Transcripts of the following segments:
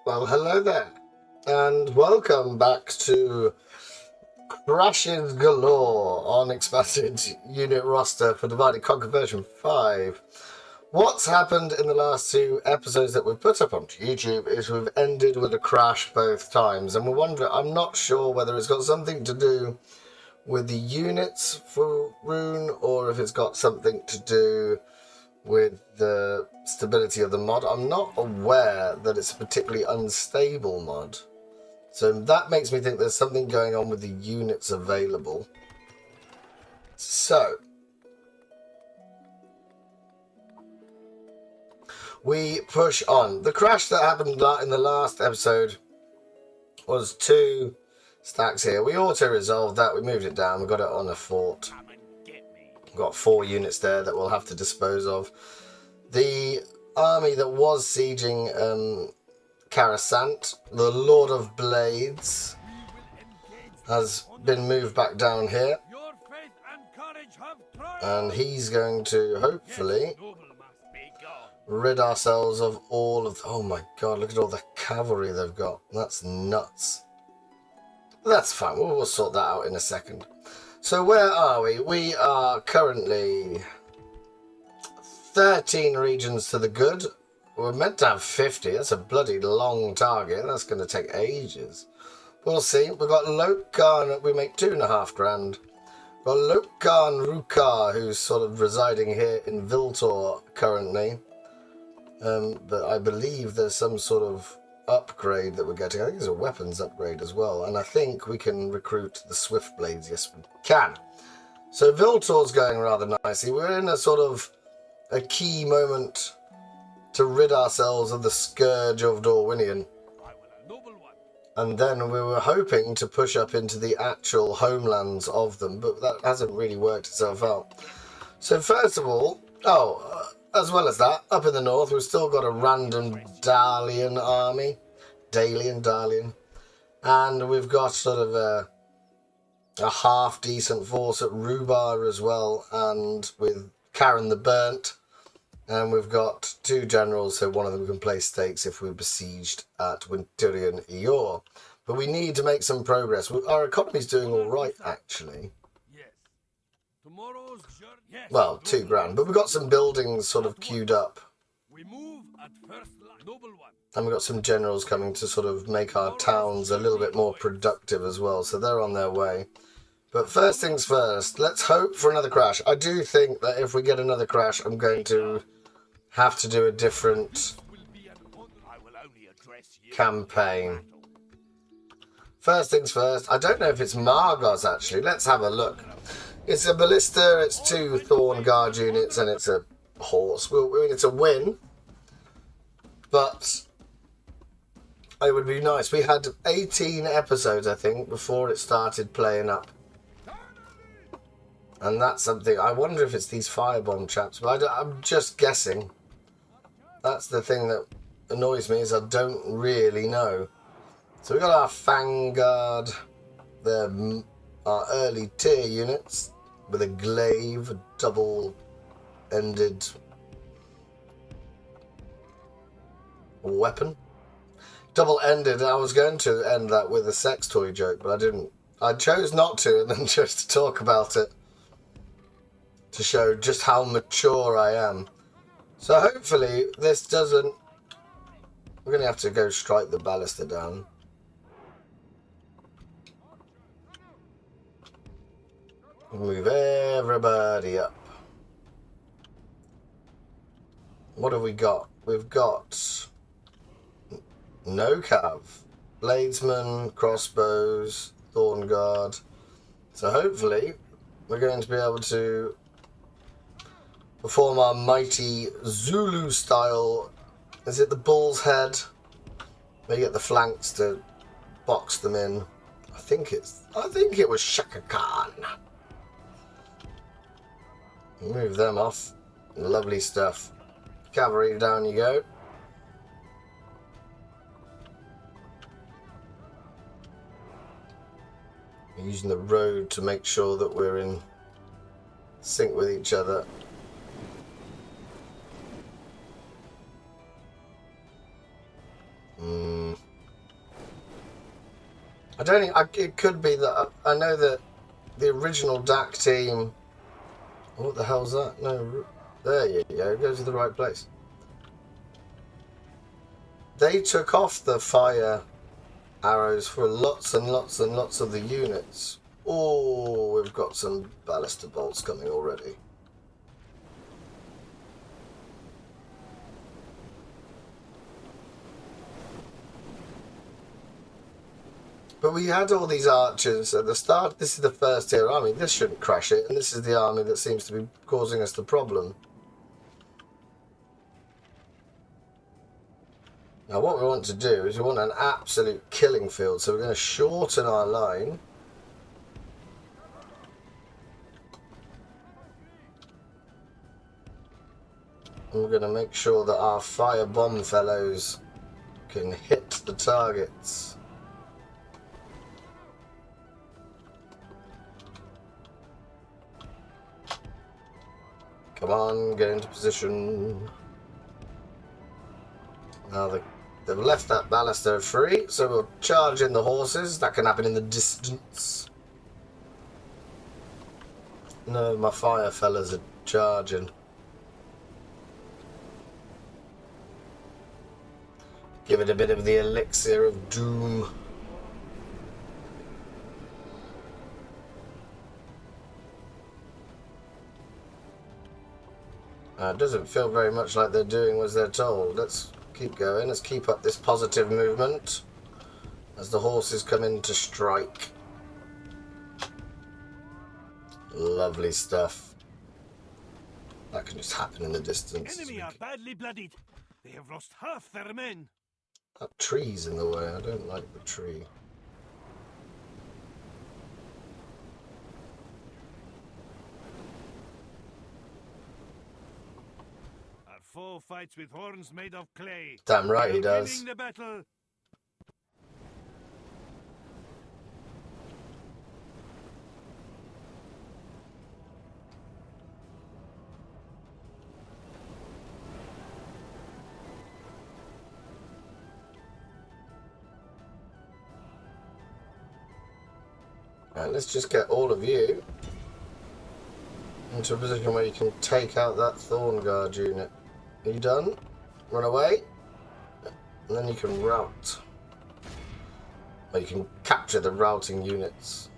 Well, hello there, and welcome back to Crashes Galore on Expanded Unit Roster for Divide and Conquer version 5. What's happened in the last two episodes that we've put up on YouTube is we've ended with a crash both times, and we're wondering, I'm not sure whether it's got something to do with the units for Rhûn or if it's got something to do with the stability of the mod. I'm not aware that it's a particularly unstable mod, so that makes me think there's something going on with the units available. So we push on. The crash that happened in the last episode was 2 stacks here. We auto-resolved that, we moved it down, we got it on a fort. We've got 4 units there that we'll have to dispose of. The army that was sieging Coruscant, the Lord of Blades, has been moved back down here. And he's going to hopefully rid ourselves of all of... Oh my god, look at all the cavalry they've got. That's nuts. That's fine, we'll sort that out in a second. So where are we? We are currently 13 regions to the good. We're meant to have 50. That's a bloody long target. That's going to take ages. We'll see. We've got Lokar. We make 2.5 grand. We've got Lokar Rukar, who's sort of residing here in Viltor currently. But I believe there's some sort of upgrade that we're getting. I think there's a weapons upgrade as well. And I think we can recruit the Swift Blades. Yes, we can. So Viltor's going rather nicely. We're in a sort of a key moment to rid ourselves of the scourge of Dorwinion. And then we were hoping to push up into the actual homelands of them, but that hasn't really worked itself out. So first of all, as well as that, up in the north, we've still got a random Dalian army. Dalian. And we've got sort of a half-decent force at Rhubar as well, and with Karen the Burnt. And we've got 2 generals, so one of them can play stakes if we're besieged at Winturian EUR. But we need to make some progress. Our economy's doing all right, actually. Well, 2 grand. But we've got some buildings sort of queued up. And we've got some generals coming to sort of make our towns a little bit more productive as well. So they're on their way. But first things first, let's hope for another crash. I do think that if we get another crash, I'm going to have to do a different campaign. First things first, I don't know if it's Margos actually. Let's have a look. It's a ballista, it's 2 Thorn Guard units, and it's a horse. I mean, it's a win, but it would be nice. We had 18 episodes, I think, before it started playing up. And that's something, I wonder if it's these firebomb chaps, but I'm just guessing. That's the thing that annoys me, is I don't really know. So we've got our Vanguard, our early tier units, with a glaive, a double-ended weapon. Double-ended, I was going to end that with a sex toy joke, but I didn't. I chose not to, and then chose to talk about it, to show just how mature I am. So hopefully this doesn't... We're going to have to go strike the ballista down. Move everybody up. What have we got? We've got no cav. Bladesmen, crossbows, thorn guard. So hopefully we're going to be able to perform our mighty Zulu style. Is it the bull's head? They get the flanks to box them in. I think it was Shaka Khan. Move them off. Lovely stuff. Cavalry, down you go. Using the road to make sure that we're in sync with each other. I don't think it could be that I know that the original DaC team. What the hell's that? No, there you go. It goes to the right place. They took off the fire arrows for lots and lots and lots of the units. Oh, we've got some ballista bolts coming already. But we had all these archers at the start. This is the first tier army. This shouldn't crash it. And this is the army that seems to be causing us the problem. Now what we want to do is we want an absolute killing field. So we're going to shorten our line. And we're going to make sure that our fire bomb fellows can hit the targets. Come on, get into position. Now they've left that ballista free, so we'll charge in the horses. That can happen in the distance. No, my fire fellas are charging. Give it a bit of the elixir of doom. It doesn't feel very much like they're doing as they're told. Let's keep going. Let's keep up this positive movement as the horses come in to strike. Lovely stuff. That can just happen in the distance. Enemy are badly bloodied. They have lost half their men. That tree's in the way. I don't like the tree. Our foe fights with horns made of clay. Damn right he They are does. winning the battle. Right, let's just get all of you into a position where you can take out that Thorn Guard unit. Are you done? Run away. And then you can rout. Or you can capture the routing units.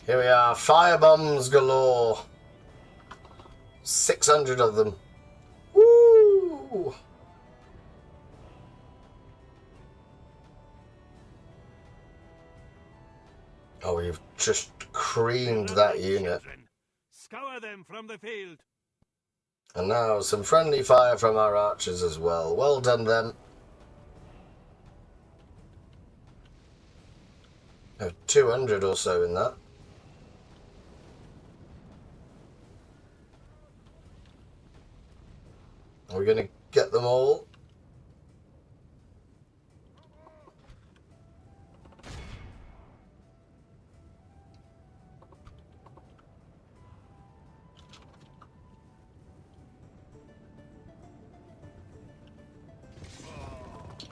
Here we are. Fire bombs galore. 600 of them. Woo! Oh, we've just creamed that unit. Scour them from the field. And now some friendly fire from our archers as well. Well done, them. Oh, 200 or so in that. Are we going to get them all?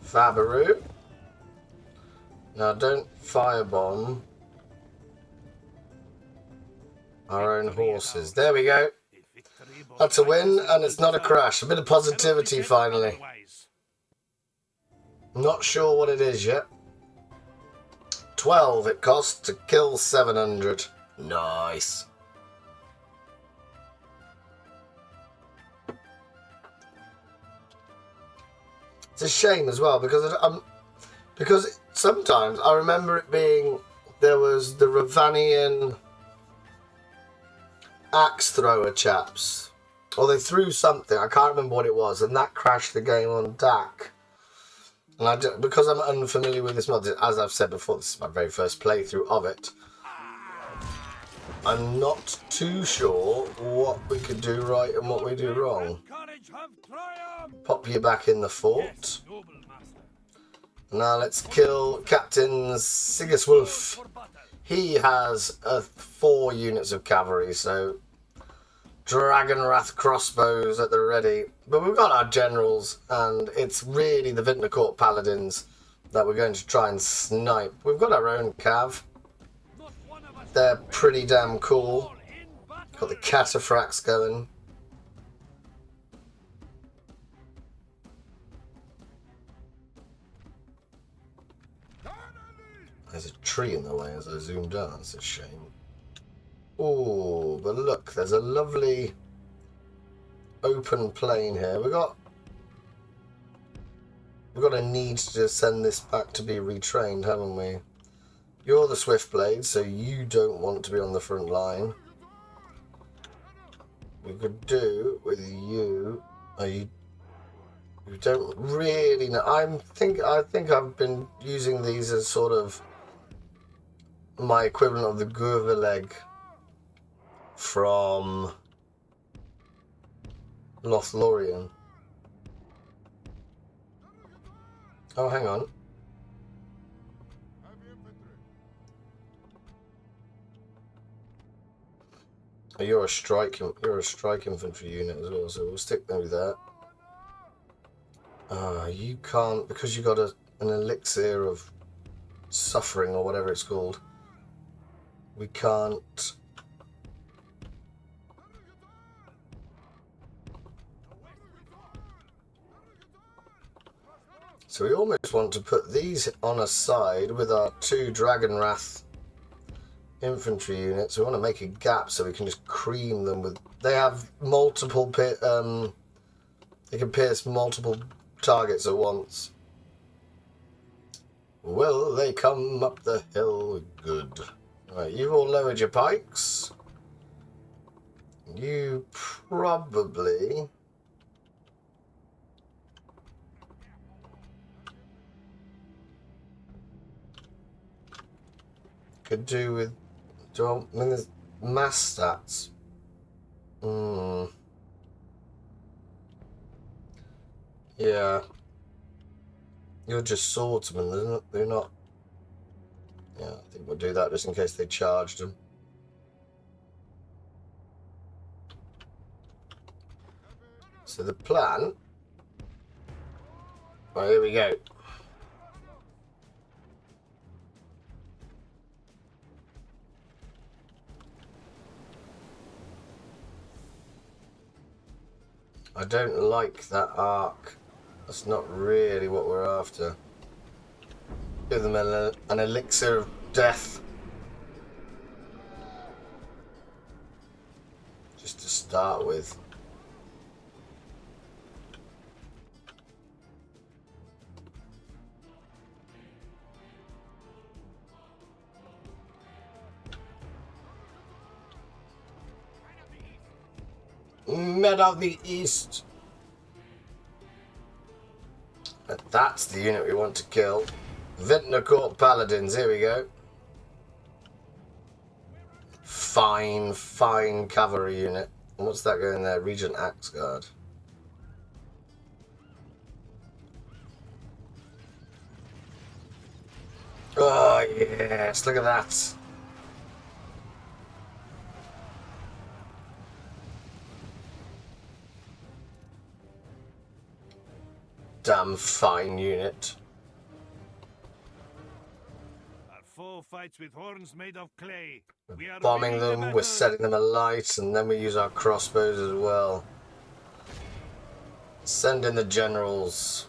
Fabaru. Now don't firebomb our own horses. There we go. That's a win, and it's not a crash. A bit of positivity finally. Not sure what it is yet. 12 it costs to kill 700. Nice. It's a shame as well because sometimes I remember it being there was the Ravanian axe thrower chaps, or they threw something, I can't remember what it was, and that crashed the game on DaC. And because I'm unfamiliar with this mod, as I've said before, this is my very first playthrough of it, I'm not too sure what we could do right and what we do wrong. Pop you back in the fort. Now let's kill Captain Sigiswulf. He has 4 units of cavalry, so Dragonwrath crossbows at the ready. But we've got our generals, and it's really the Vintner Court paladins that we're going to try and snipe. We've got our own cav. They're pretty damn cool. Got the cataphracts going. There's a tree in the way as I zoomed out. That's a shame. Oh, but look, there's a lovely open plain here. We've got a need to send this back to be retrained, haven't we? You're the Swift Blade, so you don't want to be on the front line. We could do with you. You don't really know. I think I've been using these as sort of my equivalent of the Gurveleg from Lothlorien. Oh, hang on. Oh, you're a strike infantry unit as well, so we'll stick them with that. You can't, because you got an elixir of suffering or whatever it's called. We can't. So we almost want to put these on a side with our 2 Dragonwrath infantry units. We want to make a gap so we can just cream them with. They have multiple. They can pierce multiple targets at once. Will they come up the hill? Good. Right, you've all lowered your pikes. You probably. Could do with. I mean, there's mass stats. Yeah. You're just swordsmen, they're not. Yeah, I think we'll do that just in case they charged them. So the plan. Right, here we go. I don't like that arc. That's not really what we're after. Give them an elixir of death. Just to start with. Men of the East. That's the unit we want to kill. Vintner Court Paladins, here we go. Fine cavalry unit. And what's that going there? Regent Axe Guard. Oh yes, look at that. Damn fine unit. Our foe fights with horns made of clay. We are Bombing them, we're setting them alight, and then we use our crossbows as well. Send in the generals.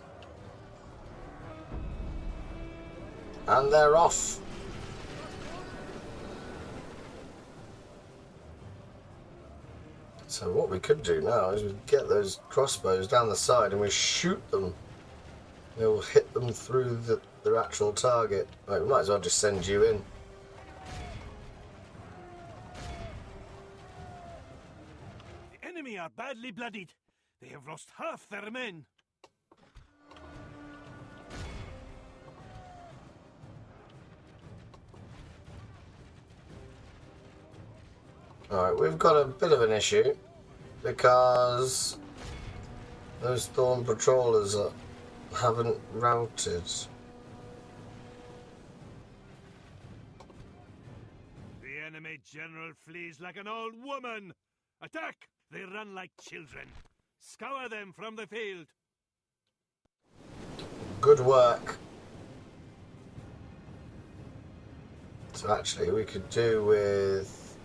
And they're off. So what we could do now is we get those crossbows down the side and we shoot them. We'll hit them through their actual target. Right, we might as well just send you in. The enemy are badly bloodied. They have lost half their men. Alright, we've got a bit of an issue because those Thorn Patrollers haven't routed. The enemy general flees like an old woman. Attack! They run like children. Scour them from the field. Good work. So actually, we could do with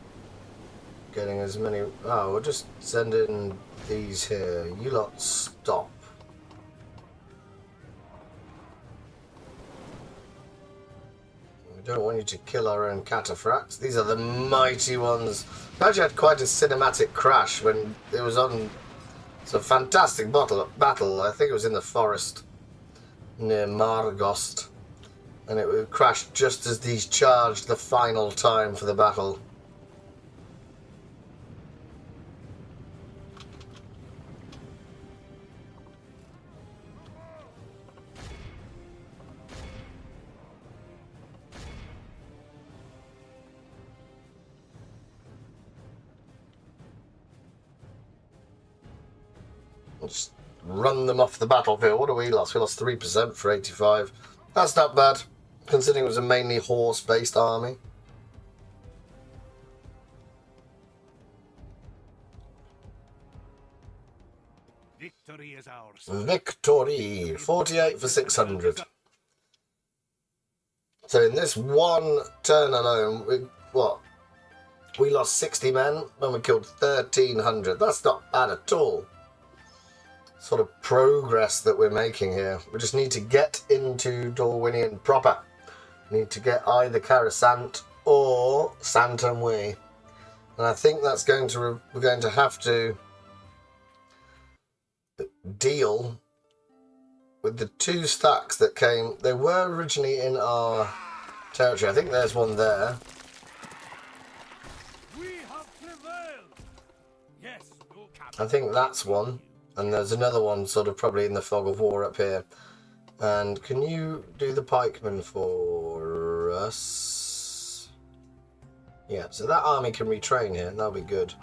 getting as many. Oh, we'll just send in these here. You lot stop. We don't want you to kill our own cataphracts. These are the mighty ones. We actually had quite a cinematic crash when it was on. It's a fantastic battle. I think it was in the forest near Margost. And it crashed just as these charged the final time for the battle. Just run them off the battlefield. What do we lost? We lost 3% for 85. That's not bad, considering it was a mainly horse-based army. Victory is ours. Victory! 48 for 600. So in this one turn alone, we lost 60 men and we killed 1,300. That's not bad at all. Sort of progress that we're making here. We just need to get into Dorwinian proper. We need to get either Coruscant or Santomwe. And I think that's we're going to have to deal with the 2 stacks that came. They were originally in our territory. I think there's one there. We have prevailed. Yes, no I think that's one. And there's another one sort of probably in the fog of war up here. And can you do the pikemen for us? Yeah, so that army can retrain here. That'll be good.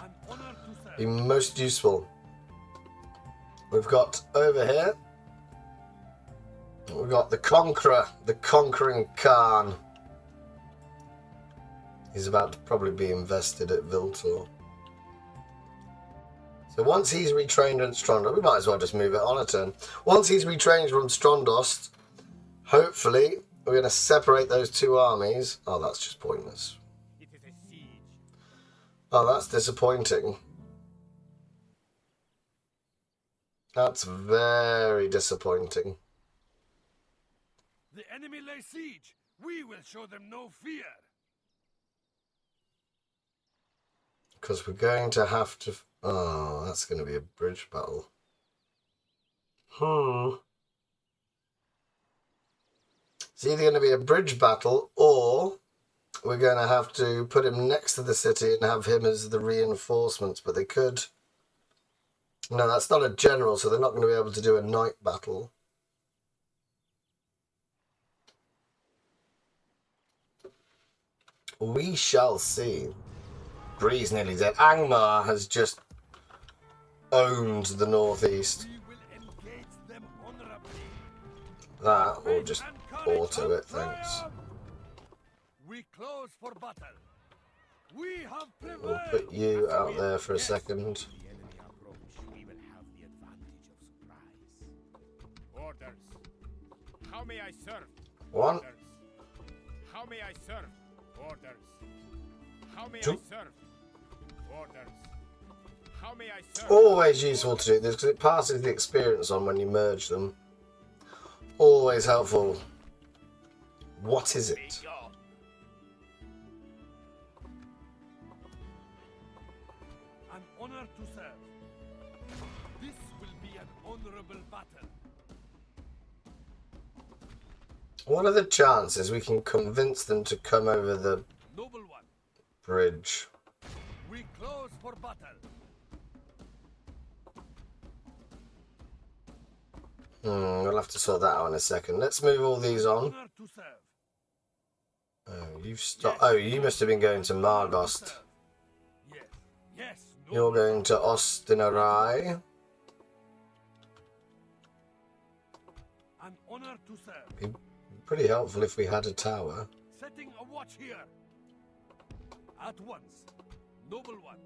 Be most useful. We've got over here. We've got the Conqueror, the Conquering Khan. He's about to probably be invested at Viltor. So once he's retrained at Strondost, we might as well just move it on a turn. Once he's retrained from Strondost, hopefully we're going to separate those 2 armies. Oh, that's just pointless. It is a siege. Oh, that's disappointing. That's very disappointing. The enemy lay siege. We will show them no fear. Because we're going to have to... Oh, that's going to be a bridge battle. It's either going to be a bridge battle or we're going to have to put him next to the city and have him as the reinforcements. But they could... No, that's not a general, so they're not going to be able to do a night battle. We shall see. Bree's nearly dead. Angmar has just owned the northeast. We will engage them honorably. That, or just auto it, thanks. We close for battle. We have prevailed. We'll put you out there for a second. The enemy approach. We will have the advantage of surprise. Orders. How may I serve? One. Orders. How may I serve? Orders. How may Two. I serve? Orders. How may I serve? Always useful to do this because it passes the experience on when you merge them. Always helpful. What is it? An honor to serve. This will be an honorable battle. What are the chances we can convince them to come over the Noble one. bridge? We close for battle. We'll have to sort that out in a second. Let's move all these on. Honor to serve. Oh, you've stopped. Oh, you must have been going to Margost. Yes. Yes. You're going to Ostinarai. An honor to serve. Be pretty helpful if we had a tower. Setting a watch here. At once. Noble one.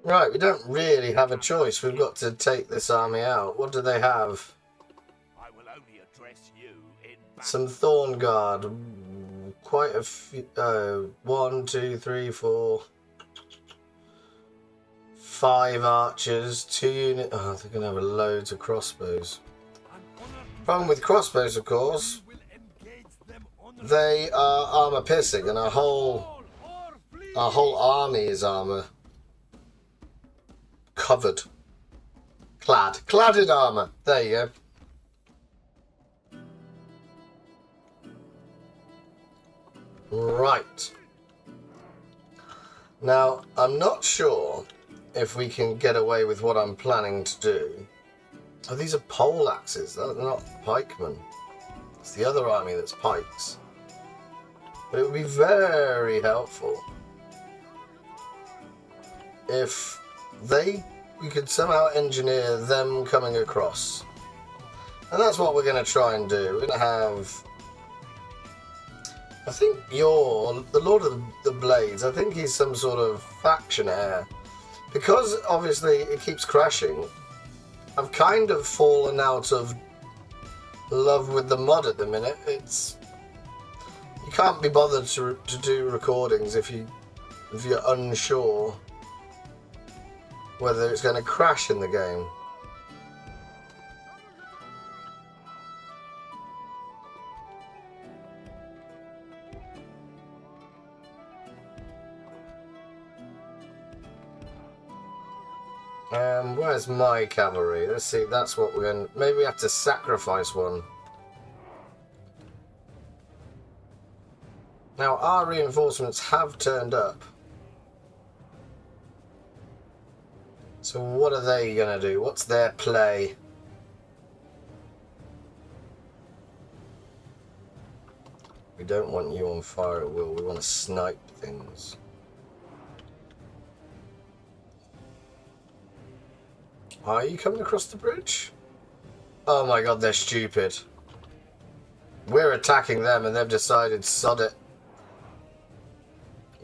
Right, we don't really have a choice. We've got to take this army out. What do they have? I will only address you in Some Thorn Guard. Quite a few. 1, 2, 3, 4, 5 archers. 2 units. Oh, they're going to have loads of crossbows. Problem with crossbows, of course, they are armor piercing, and our whole army is armor covered, clad in armor. There you go. Right. Now, I'm not sure if we can get away with what I'm planning to do. Oh, these are pole axes. They're not pikemen. It's the other army that's pikes. But it would be very helpful if we could somehow engineer them coming across. And that's what we're going to try and do. We're going to have... I think the Lord of the Blades, I think he's some sort of faction heir. Because, obviously, it keeps crashing, I've kind of fallen out of love with the mod at the minute. You can't be bothered to do recordings if you're unsure whether it's going to crash in the game. Where's my cavalry? Let's see, that's what we're going to... Maybe we have to sacrifice one. Now, our reinforcements have turned up. So what are they going to do? What's their play? We don't want you on fire at will. We want to snipe things. Are you coming across the bridge? Oh my god, they're stupid. We're attacking them and they've decided, sod it.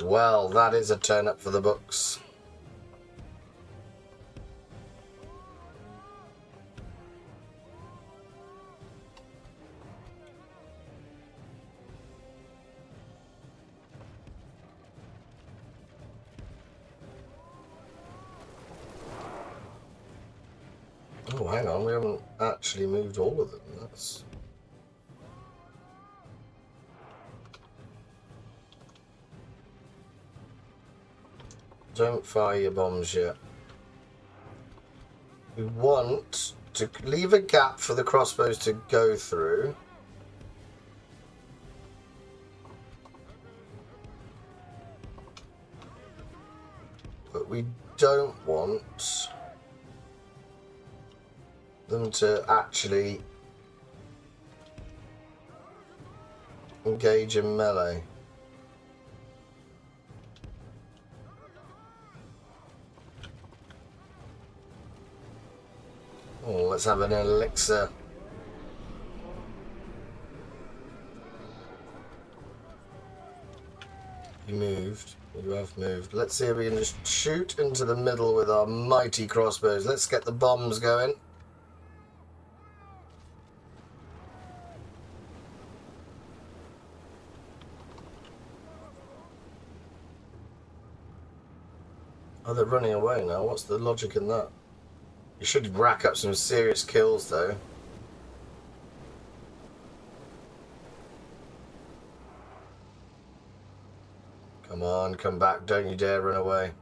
Well, that is a turn up for the books. Oh, hang on, we haven't actually moved all of them. That's... Don't fire your bombs yet. We want to leave a gap for the crossbows to go through. But we don't want them to actually engage in melee. Oh, let's have an elixir. You moved. You have moved. Let's see if we can just shoot into the middle with our mighty crossbows. Let's get the bombs going. Oh, they're running away now. What's the logic in that? You should rack up some serious kills, though. Come on, come back. Don't you dare run away.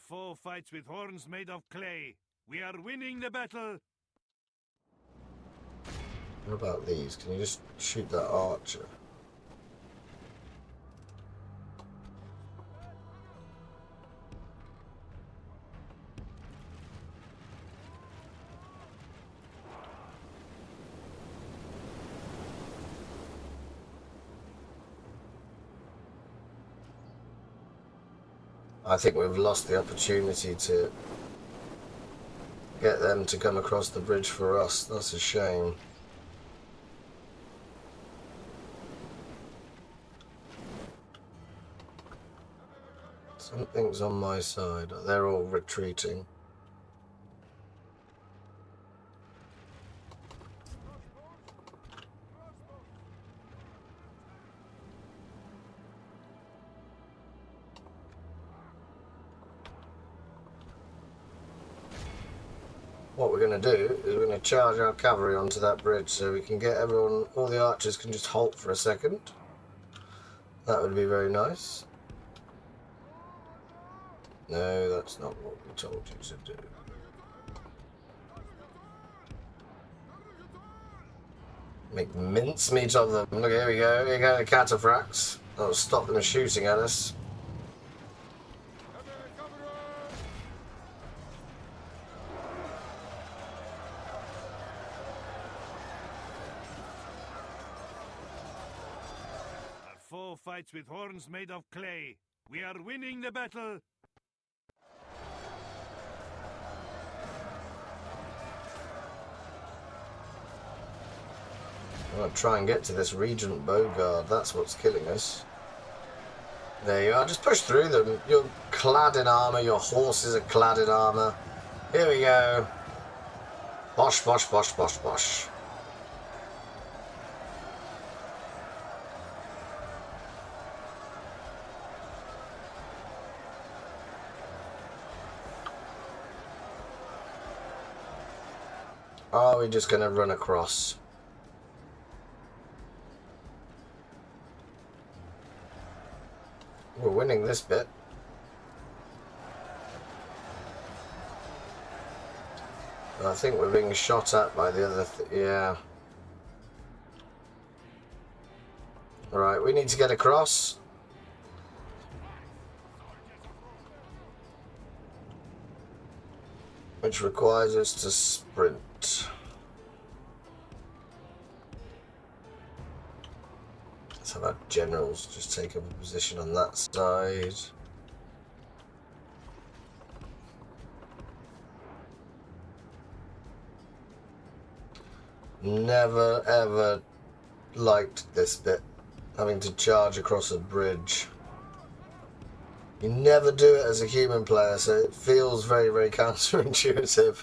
Foe fights with horns made of clay. We are winning the battle. What about these? Can you just shoot that archer? I think we've lost the opportunity to get them to come across the bridge for us. That's a shame. Something's on my side. They're all retreating. What we're going to do is we're going to charge our cavalry onto that bridge so we can get everyone, all the archers can just halt for a second. That would be very nice. No, that's not what we told you to do. Make mincemeat of them. Look, here we go. Here go the cataphracts. That'll stop them shooting at us. Our foe fights with horns made of clay. We are winning the battle. I'm going to try and get to this Regent Bowguard. That's what's killing us. There you are. Just push through them. You're clad in armour. Your horses are clad in armour. Here we go. Bosh, bosh, bosh, bosh, bosh. Are we just going to run across? We're winning this bit. I think we're being shot at by the other yeah. Alright, we need to get across. Which requires us to sprint. Let's have our generals just take up a position on that side. Never ever liked this bit, having to charge across a bridge. You never do it as a human player, so it feels very, very counterintuitive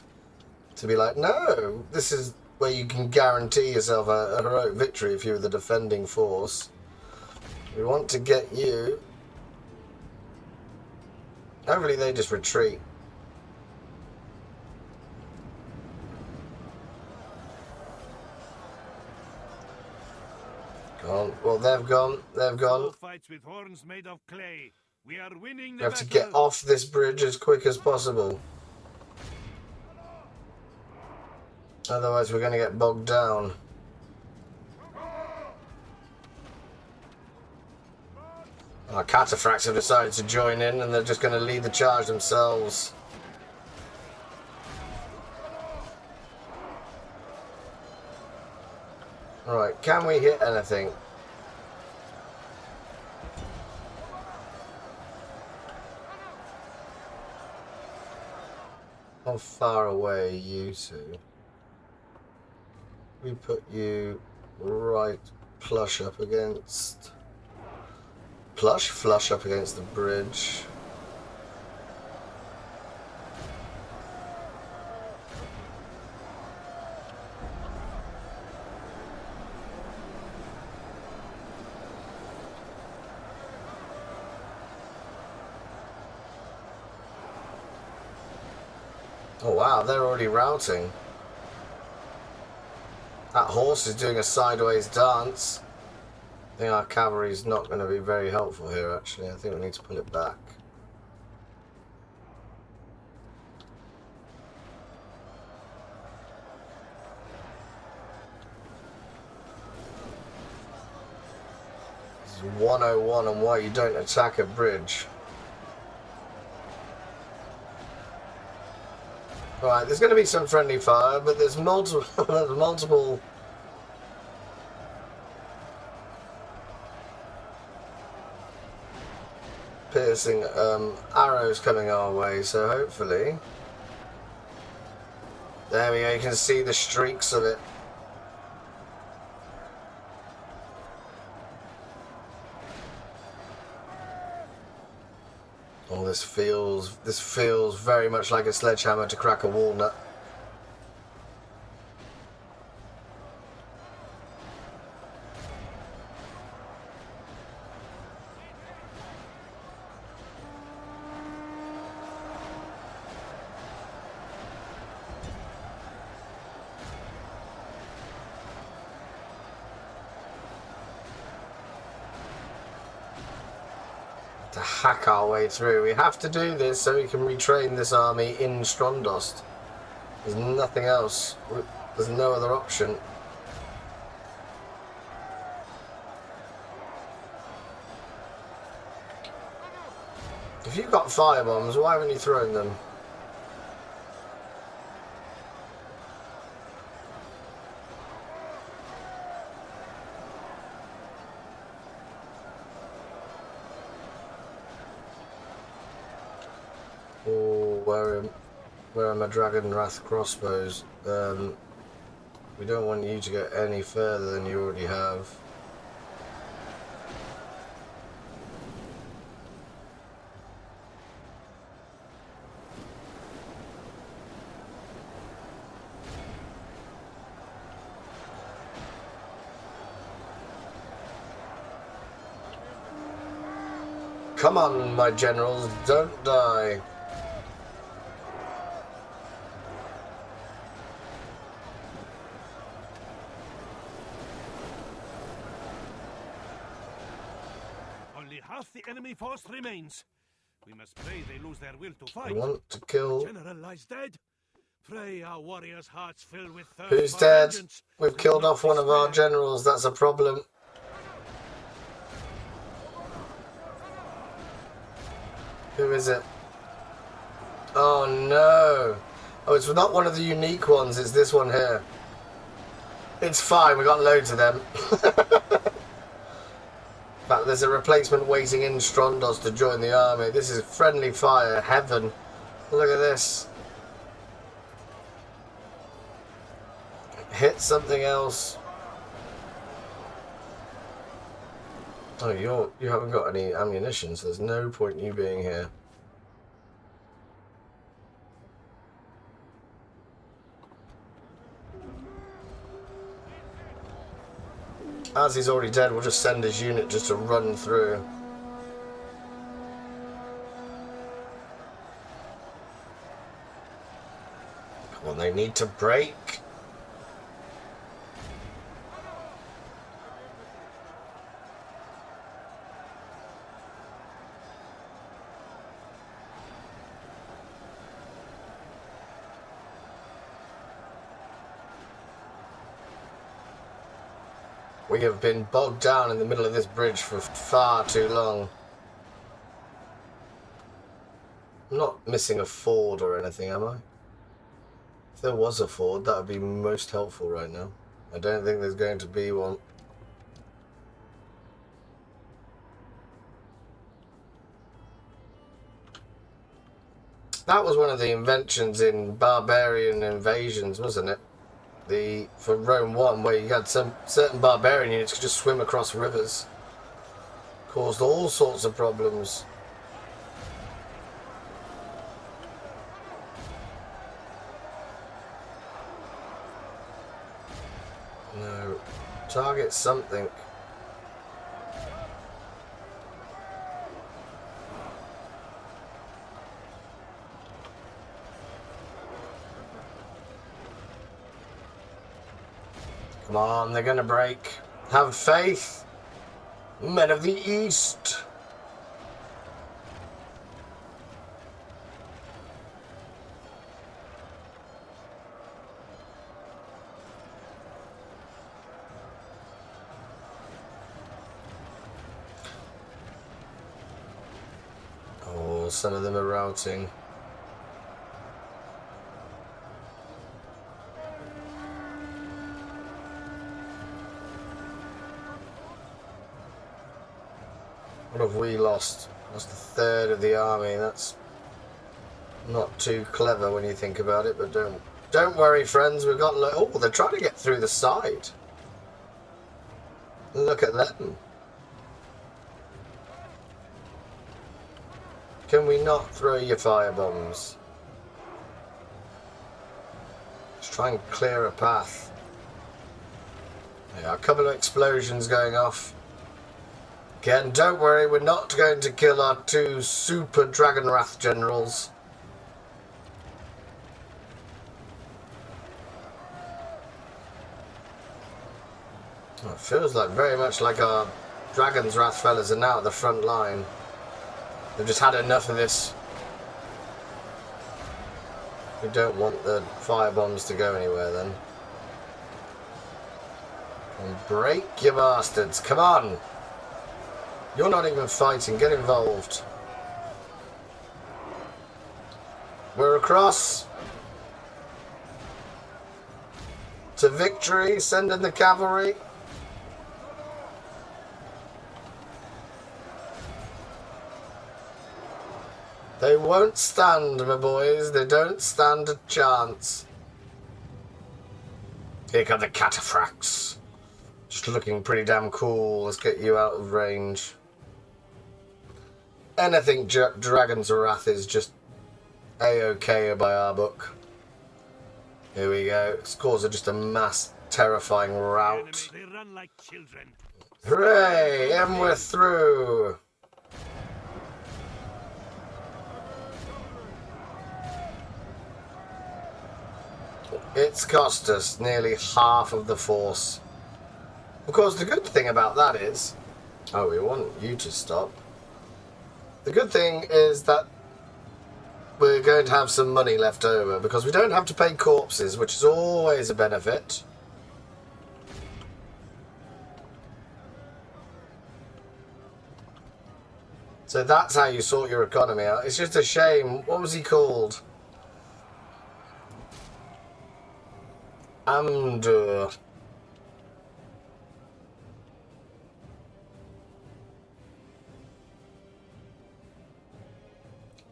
to be like, no, this is where you can guarantee yourself a heroic victory if you're the defending force. We want to get you. Hopefully they just retreat. Gone. Well, they've gone. They've gone. Fights with horns made of clay. We are winning the We have to battle. get off this bridge as quick as possible. Otherwise we're going to get bogged down. Our cataphracts have decided to join in and they're just going to lead the charge themselves. Right, can we hit anything? How far away are you two? We put you right flush up against the bridge. Oh wow, they're already routing. That horse is doing a sideways dance. I think our cavalry is not going to be very helpful here, actually. I think we need to pull it back. This is 101 on why you don't attack a bridge. Right, there's going to be some friendly fire, but there's multiple, there's multiple. piercing arrows coming our way, so hopefully... There we go, you can see the streaks of it. Oh, this feels very much like a sledgehammer to crack a walnut. To hack our way through. We have to do this so we can retrain this army in Strondost. There's nothing else. There's no other option. If you've got firebombs, why haven't you thrown them? Where are my Dragon Wrath crossbows? We don't want you to go any further than you already have. Come on, my generals, don't die. Half the enemy force remains. We must pray they lose their will to fight. I want to kill. The general lies dead. Pray our warriors' hearts fill with thirst. Who's for dead? vengeance. We've killed off one of our generals. That's a problem. Who is it? Oh no! Oh, it's not one of the unique ones. It's this one here. It's fine. We got loads of them. In fact, there's a replacement waiting in Strondos to join the army. This is friendly fire, heaven. Look at this. Hit something else. Oh, you haven't got any ammunition, so there's no point in you being here. As he's already dead, we'll just send his unit just to run through. Come on, they need to break. We have been bogged down in the middle of this bridge for far too long. I'm not missing a ford or anything, am I? If there was a ford, that would be most helpful right now. I don't think there's going to be one. That was one of the inventions in barbarian invasions, wasn't it? For Rome 1, where you had some certain barbarian units could just swim across rivers. Caused all sorts of problems. No. Target something. Come on, they're gonna break. Have faith, men of the East. Oh, some of them are routing. What have we lost? That's the third of the army. That's not too clever when you think about it, but don't worry, friends. We've got... Oh, they're trying to get through the side. Look at them. Can we not throw your fire bombs? Let's try and clear a path. Yeah, a couple of explosions going off. Again, don't worry, we're not going to kill our two super Dragonwrath generals. Oh, it feels like very much like our Dragon's Wrath fellas are now at the front line. They've just had enough of this. We don't want the fire bombs to go anywhere then. And break, you bastards. Come on. You're not even fighting. Get involved. We're across. To victory. Send in the cavalry. They won't stand, my boys. They don't stand a chance. Here come the cataphracts. Just looking pretty damn cool. Let's get you out of range. Anything Dragon's Wrath is just A-OK by our book. Here we go. Scores are just a mass terrifying rout. They run like children. Hooray! And we're through. It's cost us nearly half of the force. Of course, the good thing about that is... Oh, we want you to stop. The good thing is that we're going to have some money left over because we don't have to pay corpses, which is always a benefit. So that's how you sort your economy out. It's just a shame. What was he called? Amdur.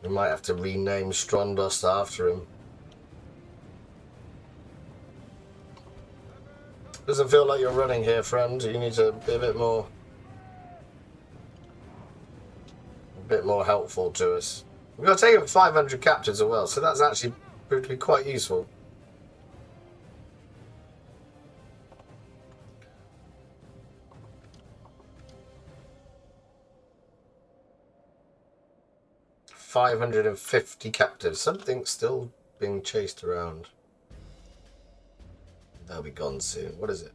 We might have to rename Strondost after him. Doesn't feel like you're running here, friend. You need to be a bit more helpful to us. We've got to take 500 captives as well, so that's actually proved to be quite useful. $550 captives. Something's still being chased around. They'll be gone soon. What is it?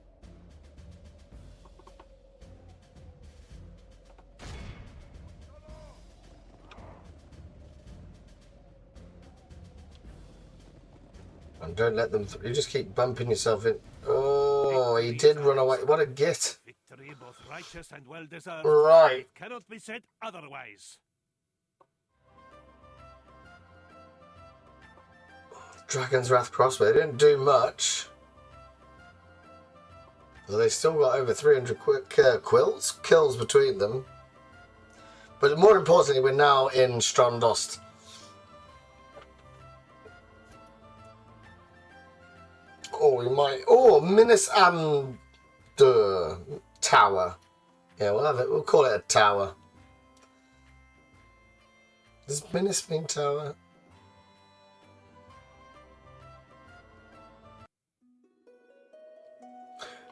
And don't let them... You just keep bumping yourself in. Oh, he did run away. What a git. Victory both righteous and well deserved. Right. Cannot be said otherwise. Dragon's Wrath crossbow. They didn't do much. Well, they still got over 300 kills between them. But more importantly, we're now in Strondost. Oh, we might... Oh, Minas Amdur Tower. Yeah, we'll have it. We'll call it a tower. Does Minas mean tower?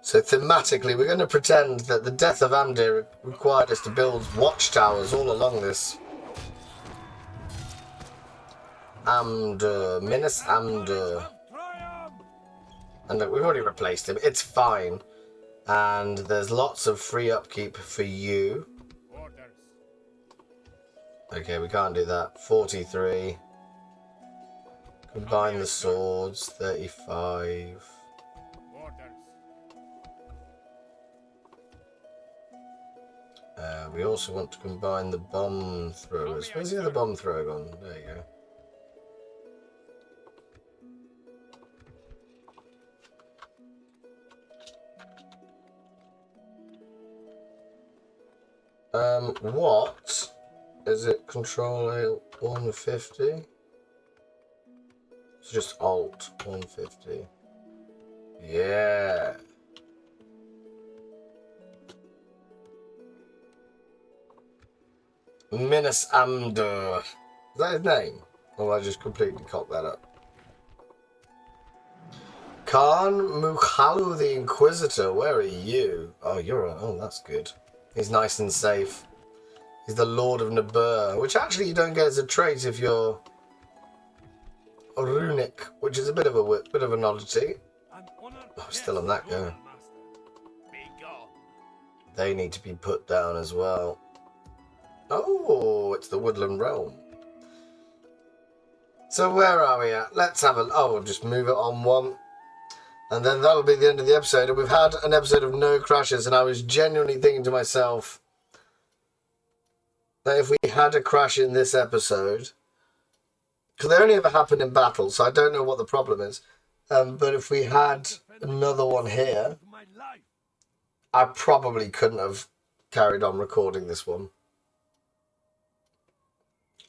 So thematically, we're going to pretend that the death of Amdir required us to build watchtowers all along this. Amdur, Minas Amdur. And look, we've already replaced him. It's fine. And there's lots of free upkeep for you. Okay, we can't do that. 43. Combine the swords. 35. We also want to combine the bomb throwers. Where's the other bomb thrower gone? There you go. What Is it Control A 150? It's just Alt 150. Yeah. Minas Amdur. Is that his name? Or I just completely cocked that up? Khan Mukhalu the Inquisitor, where are you? Oh, oh, that's good. He's nice and safe. He's the Lord of Nabur, which actually you don't get as a trait if you're runic, which is a bit of an oddity. Oh, still on that go. They need to be put down as well. Oh, it's the Woodland Realm. So where are we at? Let's have a... Oh, we'll just move it on one. And then that'll be the end of the episode. And we've had an episode of no crashes, and I was genuinely thinking to myself that if we had a crash in this episode, because they only ever happen in battle, so I don't know what the problem is, but if we had another one here, I probably couldn't have carried on recording this one.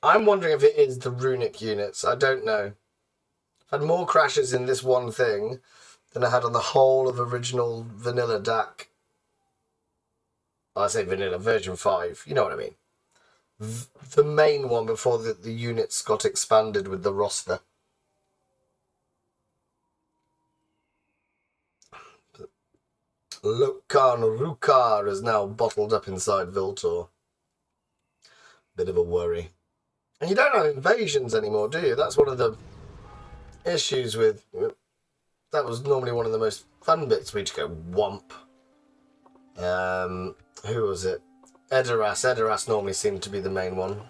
I'm wondering if it is the runic units. I don't know. I've had more crashes in this one thing than I had on the whole of original vanilla DaC. I say vanilla, version 5. You know what I mean. The main one before the units got expanded with the roster. Lokhan Rukar is now bottled up inside Viltor. Bit of a worry. And you don't have invasions anymore, do you? That's one of the issues with... That was normally one of the most fun bits. We'd go womp. Who was it? Edoras. Edoras normally seemed to be the main one.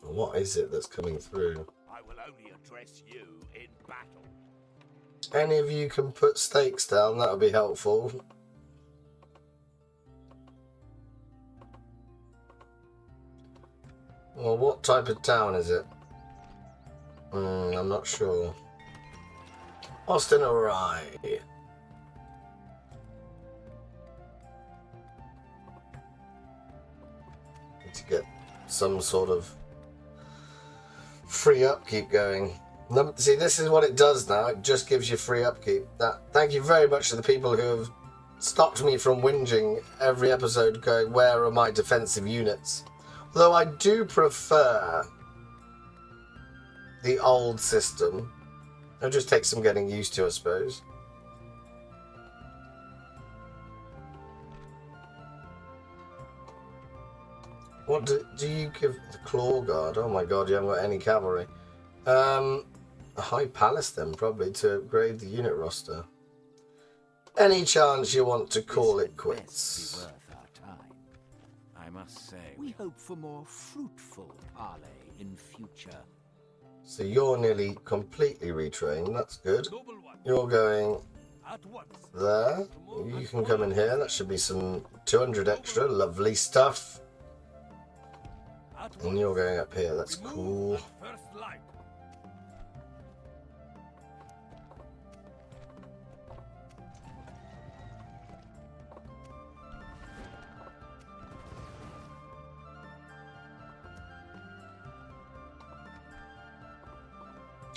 What is it that's coming through? I will only address you in battle. Any of you can put stakes down, that'll be helpful. Well, what type of town is it? I'm not sure. Austin O'Reilly. Need to get some sort of free upkeep going. See, this is what it does now. It just gives you free upkeep. Thank you very much to the people who have stopped me from whinging every episode going, where are my defensive units? Although I do prefer the old system. It just takes some getting used to, I suppose. What do you give the Claw Guard? Oh my god, you haven't got any cavalry. A High Palace then, probably, to upgrade the unit roster. Any chance you want to call it quits? I must say, we hope for more fruitful parley in future. So you're nearly completely retrained, that's good. You're going there. You can come in here, that should be some 200 extra, lovely stuff. And you're going up here, that's cool.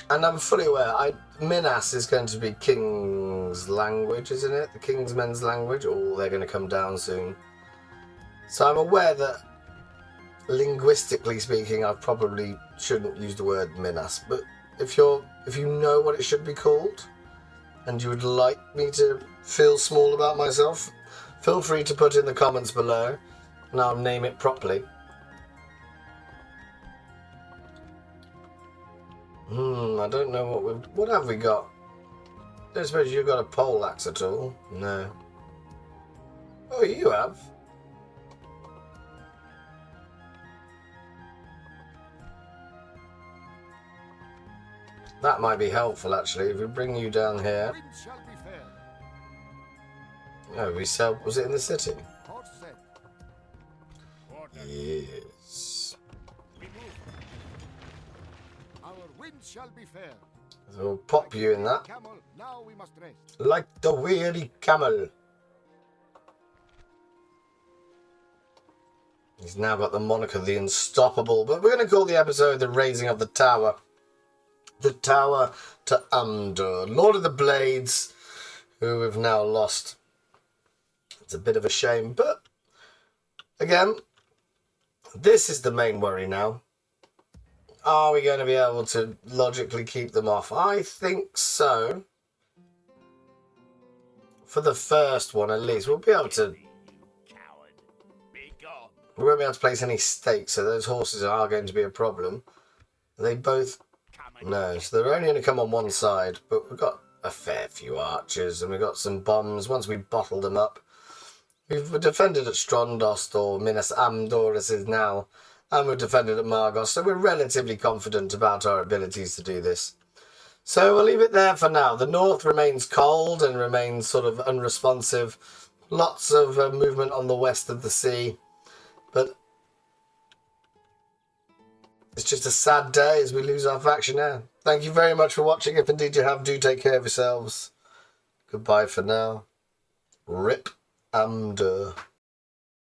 And I'm fully aware, Minas is going to be King's language, isn't it? The King's men's language? Oh, they're going to come down soon. So I'm aware that, linguistically speaking, I probably shouldn't use the word Minas. But if you know what it should be called, and you would like me to feel small about myself, feel free to put in the comments below, and I'll name it properly. I don't know what have we got? I don't suppose you've got a poleaxe at all? No. Oh, you have? That might be helpful, actually, if we bring you down here. Oh, we sell... Was it in the city? Yes. Shall be fair. So we'll pop you in that. Camel, now we must rest. Like the weary camel. He's now got the moniker the Unstoppable, but we're going to call the episode The Raising of the Tower. The Tower to Amdur, Lord of the Blades, who we've now lost. It's a bit of a shame, but again, this is the main worry now. Are we going to be able to logically keep them off? I think so. For the first one, at least, we'll be able to. We won't be able to place any stakes, so those horses are going to be a problem. They both. No, so they're only going to come on one side, but we've got a fair few archers and we've got some bombs. Once we bottle them up, we've defended at Strondost, or Minas Amdor as is now, and we've defended at Margos, so we're relatively confident about our abilities to do this. So we'll leave it there for now. The north remains cold and remains sort of unresponsive. Lots of movement on the west of the sea, but it's just a sad day as we lose our faction now. Thank you very much for watching. If indeed you have, do take care of yourselves. Goodbye for now. Rip Amdur.